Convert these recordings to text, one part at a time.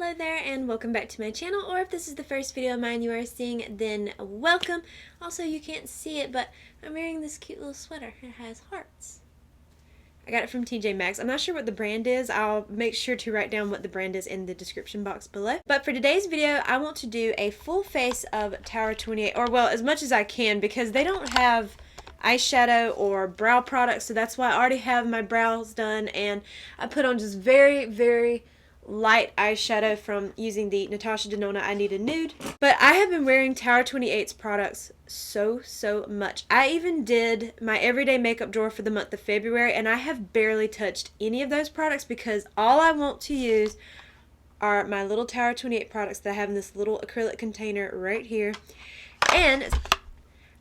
Hello there and welcome back to my channel, or if this is the first video of mine you are seeing, then welcome. Also, you can't see it, but I'm wearing this cute little sweater. It has hearts. I got it from TJ Maxx. I'm not sure what the brand is. I'll make sure to write down what the brand is in the description box below. But for today's video, I want to do a full face of Tower 28, or well, as much as I can, because they don't have eyeshadow or brow products, so that's why I already have my brows done, and I put on just very light eyeshadow from using the Natasha Denona I Need a Nude. But I have been wearing Tower 28's products so much. I even did my everyday makeup drawer for the month of February, and I have barely touched any of those products because all I want to use are my little Tower 28 products that I have in this little acrylic container right here. And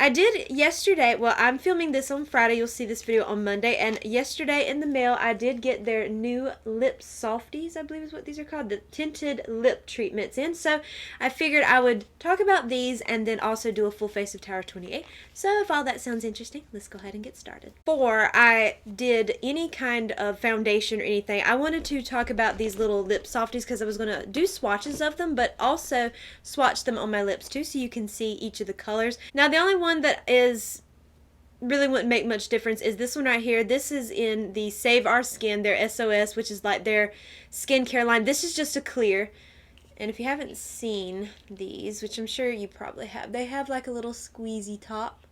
I did yesterday, well, I'm filming this on Friday, you'll see this video on Monday, and yesterday in the mail I did get their new LipSofties, I believe is what these are called, the tinted lip treatments in, so I figured I would talk about these and then also do a full face of Tower 28, so if all that sounds interesting, let's go ahead and get started. Before I did any kind of foundation or anything, I wanted to talk about these little LipSofties because I was going to do swatches of them, but also swatch them on my lips too so you can see each of the colors. Now the only one that is really wouldn't make much difference is this one right here. This is in the Save Our Skin, their SOS, which is like their skincare line. This is just a clear, and if you haven't seen these, which I'm sure you probably have, they have like a little squeezy top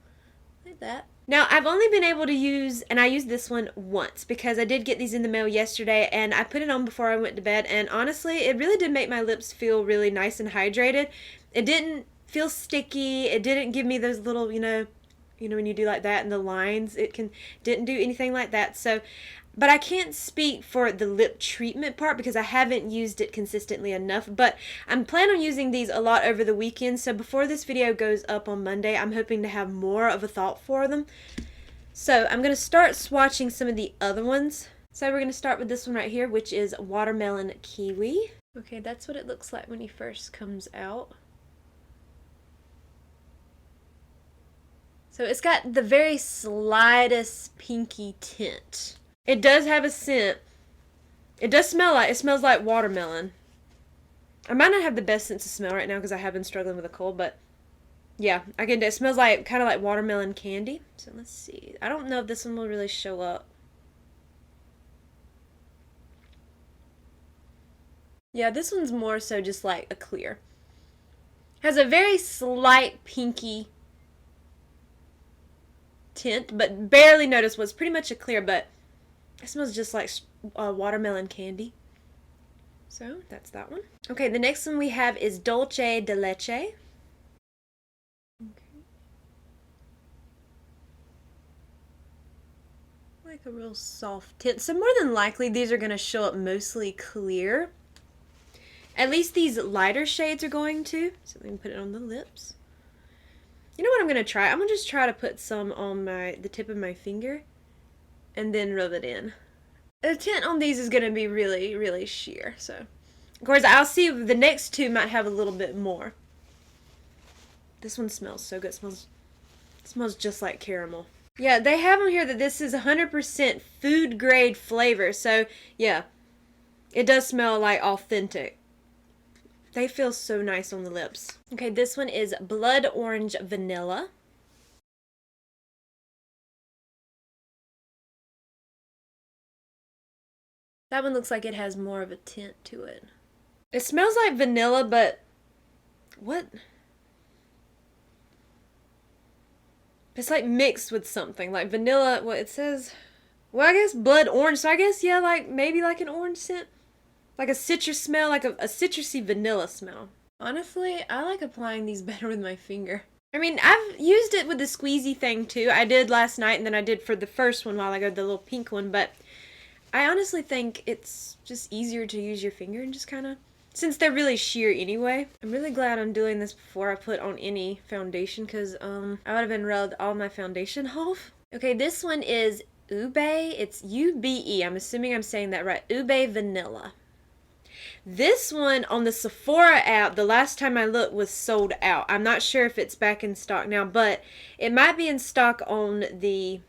like that. Now I've only been able to use, and I used this one once because I did get these in the mail yesterday and I put it on before I went to bed, and honestly it really did make my lips feel really nice and hydrated. It didn't feel sticky. It didn't give me those little, you know when you do like that and the lines, didn't do anything like that. So, but I can't speak for the lip treatment part because I haven't used it consistently enough, but I'm planning on using these a lot over the weekend. So before this video goes up on Monday, I'm hoping to have more of a thought for them. So I'm going to start swatching some of the other ones. So we're going to start with this one right here, which is Watermelon Kiwi. Okay, that's what it looks like when he first comes out. So it's got the very slightest pinky tint. It does have a scent. It smells like watermelon. I might not have the best sense of smell right now because I have been struggling with a cold, but yeah, it smells like kind of like watermelon candy. So let's see. I don't know if this one will really show up. Yeah, this one's more so just like a clear. Has a very slight pinky tint, but barely noticeable. It's pretty much a clear, but it smells just like watermelon candy. So that's that one. Okay, the next one we have is Dulce de Leche. Okay. Like a real soft tint. So more than likely these are going to show up mostly clear. At least these lighter shades are going to. So let me put it on the lips. You know what I'm going to try? I'm going to just try to put some on the tip of my finger and then rub it in. The tint on these is going to be really sheer. So, of course, I'll see the next two might have a little bit more. This one smells so good. It smells just like caramel. Yeah, they have on here that this is 100% food grade flavor. So, yeah, it does smell like authentic. They feel so nice on the lips. Okay, this one is Blood Orange Vanilla. That one looks like it has more of a tint to it. It smells like vanilla, but what? It's like mixed with something, like vanilla. Well, it says, well, I guess blood orange. So I guess, yeah, like maybe like an orange scent. Like a citrus smell, like a citrusy vanilla smell. Honestly, I like applying these better with my finger. I mean, I've used it with the squeezy thing too. I did last night and then I did for the first one while I got the little pink one, but I honestly think it's just easier to use your finger and just kind of, since they're really sheer anyway. I'm really glad I'm doing this before I put on any foundation because I would have been rubbed all my foundation off. Okay, this one is Ube. It's U-B-E. I'm assuming I'm saying that right. Ube Vanilla. This one on the Sephora app, the last time I looked, was sold out. I'm not sure if it's back in stock now, but it might be in stock on the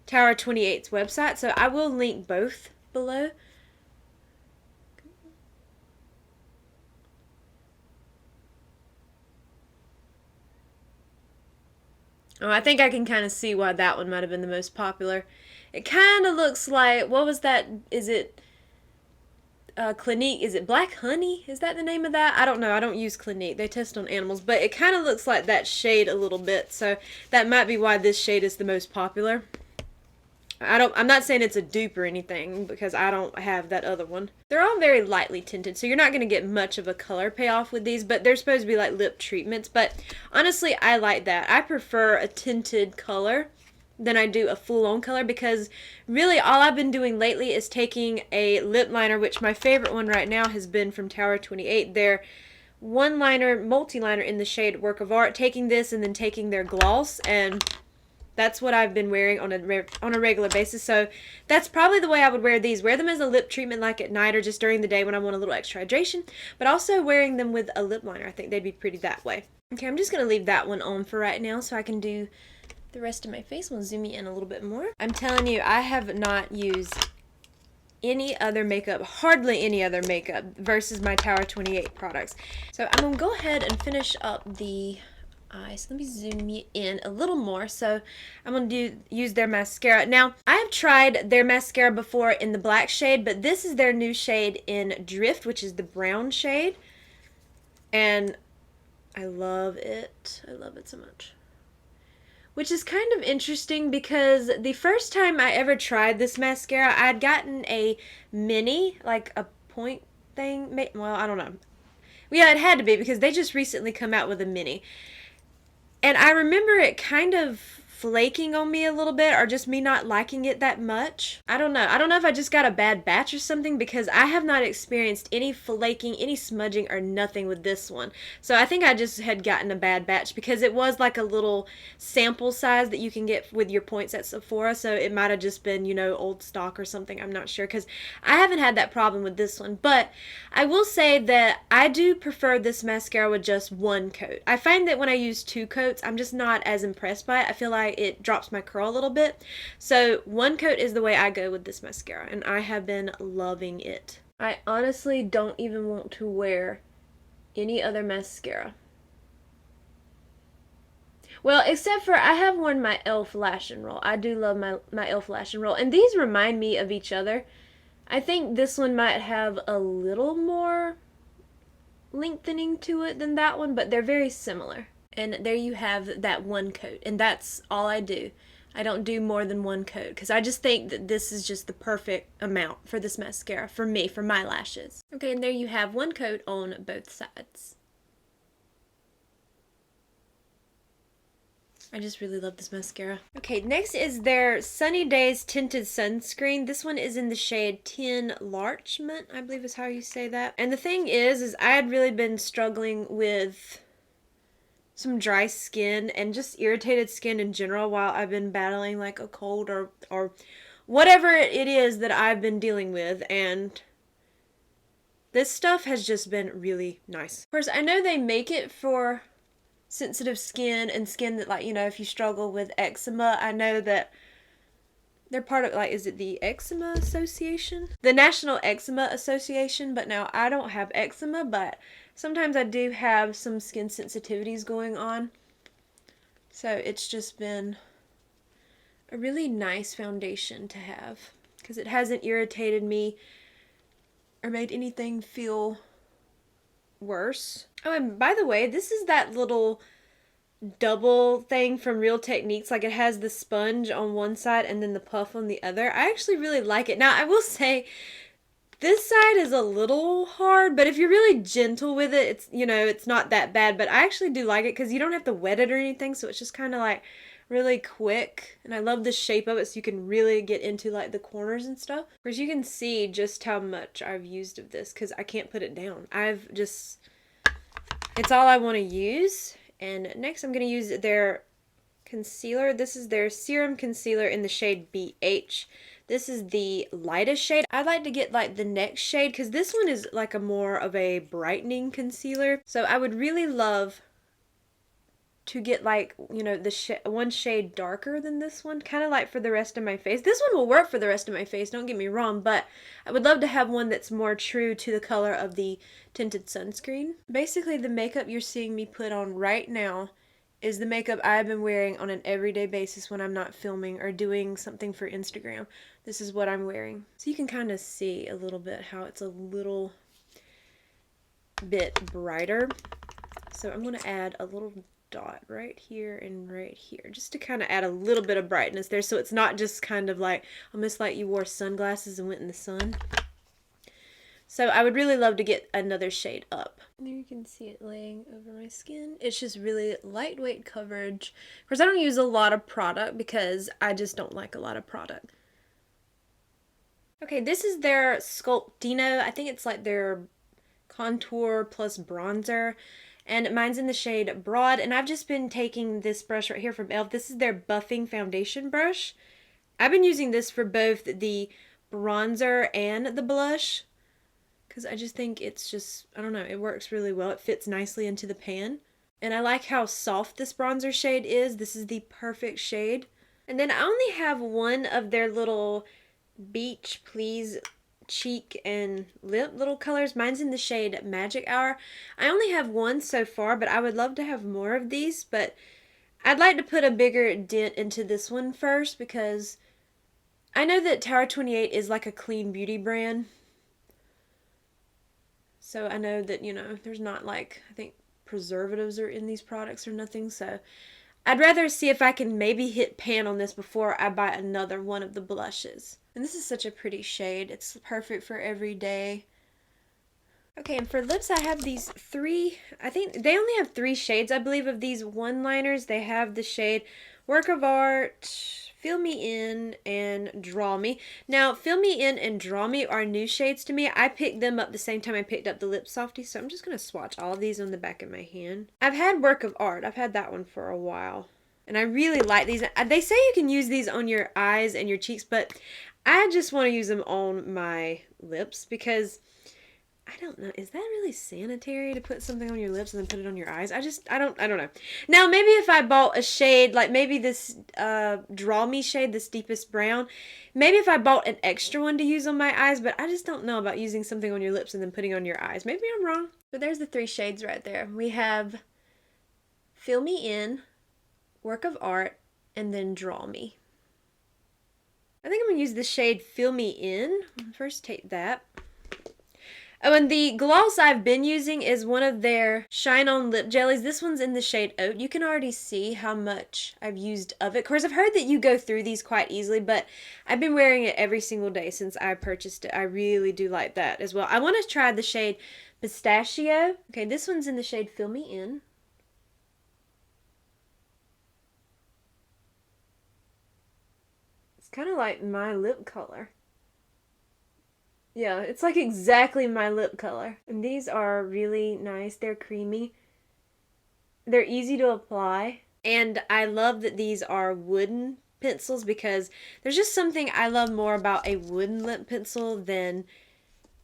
Tower 28's website, so I will link both below. Oh, I think I can kind of see why that one might have been the most popular. It kind of looks like, what was that? Is it Clinique? Is it Black Honey? Is that the name of that? I don't know. I don't use Clinique. They test on animals, but it kind of looks like that shade a little bit. So that might be why this shade is the most popular. I'm not saying it's a dupe or anything because I don't have that other one. They're all very lightly tinted, so you're not going to get much of a color payoff with these, but they're supposed to be like lip treatments. But honestly, I like that. I prefer a tinted color than I do a full-on color because really all I've been doing lately is taking a lip liner, which my favorite one right now has been from Tower 28. Their one liner, multi-liner in the shade Work of Art, taking this and then taking their gloss, and that's what I've been wearing on a regular basis. So that's probably the way I would wear these. Wear them as a lip treatment like at night or just during the day when I want a little extra hydration. But also wearing them with a lip liner. I think they'd be pretty that way. Okay, I'm just going to leave that one on for right now so I can do the rest of my face. We'll zoom in a little bit more. I'm telling you, I have not used any other makeup, hardly any other makeup versus my Tower 28 products. So I'm going to go ahead and finish up the eyes. Let me zoom you in a little more. So I'm going to use their mascara. Now, I have tried their mascara before in the black shade, but this is their new shade in Drift, which is the brown shade. And I love it. I love it so much. Which is kind of interesting because the first time I ever tried this mascara, I had gotten a mini, like a point thing. Well, I don't know. Yeah, it had to be because they just recently come out with a mini. And I remember it kind of flaking on me a little bit, or just me not liking it that much. I don't know. I don't know if I just got a bad batch or something, because I have not experienced any flaking, any smudging, or nothing with this one. So I think I just had gotten a bad batch, because it was like a little sample size that you can get with your points at Sephora, so it might have just been, you know, old stock or something. I'm not sure, because I haven't had that problem with this one. But I will say that I do prefer this mascara with just one coat. I find that when I use two coats, I'm just not as impressed by it. I feel like it drops my curl a little bit. So one coat is the way I go with this mascara, and I have been loving it. I honestly don't even want to wear any other mascara. Well, except for I have worn my e.l.f. Lash and Roll. I do love my e.l.f. Lash and Roll, and these remind me of each other. I think this one might have a little more lengthening to it than that one, but they're very similar. And there you have that one coat, and that's all I do. I don't do more than one coat because I just think that this is just the perfect amount for this mascara for me, for my lashes. Okay, and there you have one coat on both sides. I just really love this mascara. Okay, next is their Sunny Days Tinted Sunscreen. This one is in the shade Tin Larchment, I believe is how you say that. And the thing is I had really been struggling with some dry skin and just irritated skin in general while I've been battling like a cold or whatever it is that I've been dealing with, and this stuff has just been really nice. Of course, I know they make it for sensitive skin and skin that, like, you know, if you struggle with eczema. I know that they're part of, like, is it the Eczema Association? The National Eczema Association, but now I don't have eczema, but sometimes I do have some skin sensitivities going on. So it's just been a really nice foundation to have because it hasn't irritated me or made anything feel worse. Oh, and by the way, this is that little double thing from Real Techniques. Like, it has the sponge on one side and then the puff on the other. I actually really like it. Now, I will say this side is a little hard, but if you're really gentle with it, it's, you know, it's not that bad. But I actually do like it because you don't have to wet it or anything, so it's just kind of like really quick. And I love the shape of it, so you can really get into like the corners and stuff. Of course, you can see just how much I've used of this because I can't put it down. It's all I want to use. And next I'm going to use their concealer. This is their Serum Concealer in the shade BH. This is the lightest shade. I'd like to get like the next shade because this one is like a more of a brightening concealer. So I would really love to get like, you know, the one shade darker than this one, kind of like for the rest of my face. This one will work for the rest of my face, don't get me wrong, but I would love to have one that's more true to the color of the tinted sunscreen. Basically, the makeup you're seeing me put on right now is the makeup I've been wearing on an everyday basis when I'm not filming or doing something for Instagram. This is what I'm wearing. So you can kind of see a little bit how it's a little bit brighter. So I'm going to add a little dot right here and right here just to kind of add a little bit of brightness there, so it's not just kind of like almost like you wore sunglasses and went in the sun. So I would really love to get another shade up. There you can see it laying over my skin. It's just really lightweight coverage. Of course, I don't use a lot of product because I just don't like a lot of product. Okay, this is their Sculptino. I think it's like their contour plus bronzer. And mine's in the shade Broad. And I've just been taking this brush right here from e.l.f. This is their buffing foundation brush. I've been using this for both the bronzer and the blush, because I just think it's just, I don't know, it works really well. It fits nicely into the pan. And I like how soft this bronzer shade is. This is the perfect shade. And then I only have one of their little Beach Please cheek and lip little colors. Mine's in the shade Magic Hour. I only have one so far, but I would love to have more of these. But I'd like to put a bigger dent into this one first, because I know that Tower 28 is like a clean beauty brand. So I know that, you know, there's not like, I think preservatives are in these products or nothing. So I'd rather see if I can maybe hit pan on this before I buy another one of the blushes. And this is such a pretty shade. It's perfect for every day. Okay, and for lips I have these three, I think they only have 3 shades, I believe, of these one-liners. They have the shade Work of Art, Fill Me In, and Draw Me. Now, Fill Me In and Draw Me are new shades to me. I picked them up the same time I picked up the LipSofties, so I'm just going to swatch all of these on the back of my hand. I've had Work of Art. I've had that one for a while, and I really like these. They say you can use these on your eyes and your cheeks, but I just want to use them on my lips because I don't know. Is that really sanitary to put something on your lips and then put it on your eyes? I don't know. Now, maybe if I bought a shade, like maybe this Draw Me shade, this deepest brown, maybe if I bought an extra one to use on my eyes, but I just don't know about using something on your lips and then putting on your eyes. Maybe I'm wrong. But there's the 3 shades right there. We have Fill Me In, Work of Art, and then Draw Me. I think I'm going to use the shade Fill Me In. First take that. Oh, and the gloss I've been using is one of their Shine On Lip Jellies. This one's in the shade Oat. You can already see how much I've used of it. Of course, I've heard that you go through these quite easily, but I've been wearing it every single day since I purchased it. I really do like that as well. I want to try the shade Pistachio. Okay, this one's in the shade Fill Me In. It's kind of like my lip color. Yeah, it's like exactly my lip color. And these are really nice. They're creamy. They're easy to apply. And I love that these are wooden pencils, because there's just something I love more about a wooden lip pencil than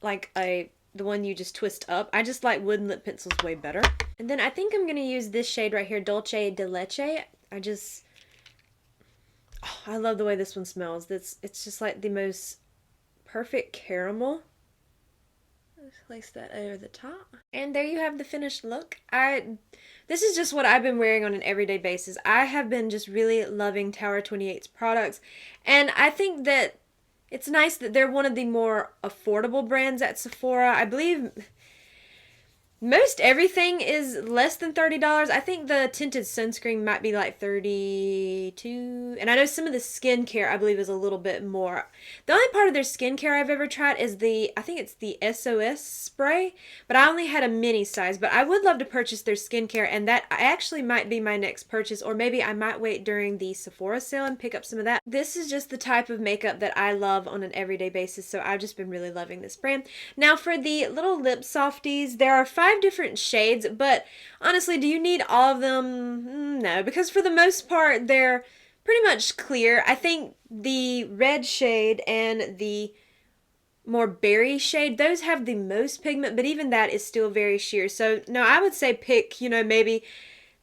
like the one you just twist up. I just like wooden lip pencils way better. And then I think I'm going to use this shade right here, Dolce de Leche. I love the way this one smells. It's just like the most perfect caramel. Let's place that over the top. And there you have the finished look. This is just what I've been wearing on an everyday basis. I have been just really loving Tower 28's products. And I think that it's nice that they're one of the more affordable brands at Sephora. I believe most everything is less than $30. I think the tinted sunscreen might be like $32. And I know some of the skincare I believe is a little bit more. The only part of their skincare I've ever tried is I think it's the SOS spray. But I only had a mini size. But I would love to purchase their skincare, and that actually might be my next purchase. Or maybe I might wait during the Sephora sale and pick up some of that. This is just the type of makeup that I love on an everyday basis. So I've just been really loving this brand. Now for the little LipSofties, there are 5 different shades, but honestly, do you need all of them? No, because for the most part, they're pretty much clear. I think the red shade and the more berry shade, those have the most pigment, but even that is still very sheer. So no, I would say pick, maybe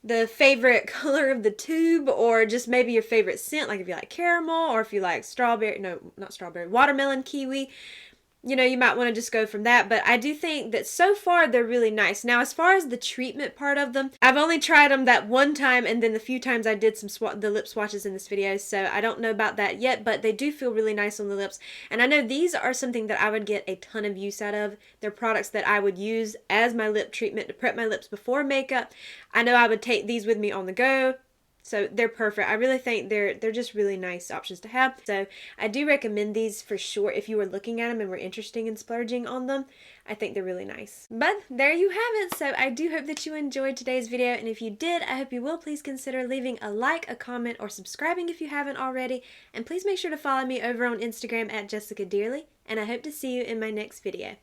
the favorite color of the tube, or just maybe your favorite scent, like if you like caramel, or if you like strawberry, no, not strawberry, watermelon, kiwi. you know, you might want to just go from that. But I do think that so far they're really nice. Now, as far as the treatment part of them, I've only tried them that one time, and then the few times I did the lip swatches in this video, so I don't know about that yet, but they do feel really nice on the lips. And I know these are something that I would get a ton of use out of. They're products that I would use as my lip treatment to prep my lips before makeup. I know I would take these with me on the go. So they're perfect. I really think they're just really nice options to have. So I do recommend these for sure if you were looking at them and were interested in splurging on them. I think they're really nice. But there you have it. So I do hope that you enjoyed today's video. And if you did, I hope you will please consider leaving a like, a comment, or subscribing if you haven't already. And please make sure to follow me over on Instagram at Jessica Dearly. And I hope to see you in my next video.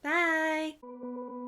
Bye!